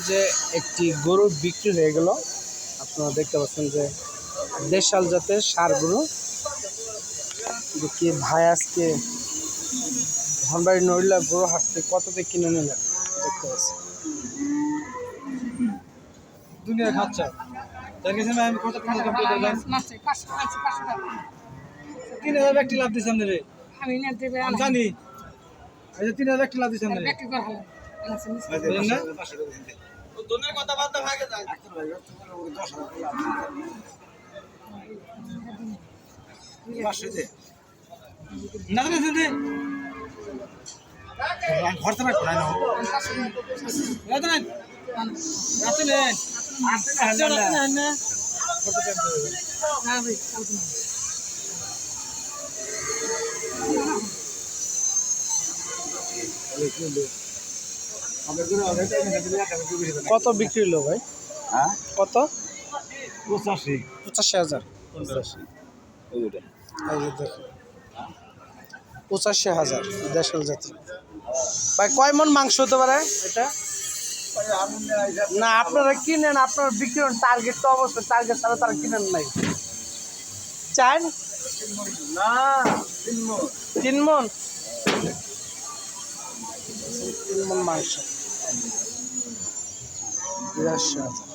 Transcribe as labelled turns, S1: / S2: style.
S1: যে একটি গরু বিক্রি হয়ে গেল। আপনারা দেখতে পাচ্ছেন যে দেশাল জাতের ষাঁড় গরু। দেখি ভাই আজকে ধনবাড়ি নড়িলা গরু হাট থেকে কততে কিনে নিলেন দেখতে পাচ্ছেন।
S2: দুনিয়া খাচ্ছা দেখেছেন আমি কত টাকা কমপ্লিট করলাম 3000 একটি লাভ দিছেন রে
S3: আমি না দেবে
S2: আমি জানি এই যে 3000 একটি লাভ দিছেন রে
S3: ব্যক্তি করা হলো
S2: বুঝলেন না
S4: দুনিয়ার কথা বাদ দাও ভাগে যায়
S2: না দিছেন রে খরচ না কোনায় না এত না এত নেন আসতে না কত টাকা দেবে
S3: না ভাই কালকে
S1: কত বিক্রি হলো ভাই?
S4: হ্যাঁ
S1: কত?
S2: 85
S1: 85,000। 85,000 দেশাল জাতের। ভাই কয় মন মাংস হতে পারে এটা? না আপনারা কিনেন, আপনারা বিক্রি করেন, টার্গেট তো অবশ্যই, টার্গেট ছাড়া তারা কিনেন নাই। চান
S4: না 3 মণ
S1: 3 মন? 3 মন মাংস 82,000।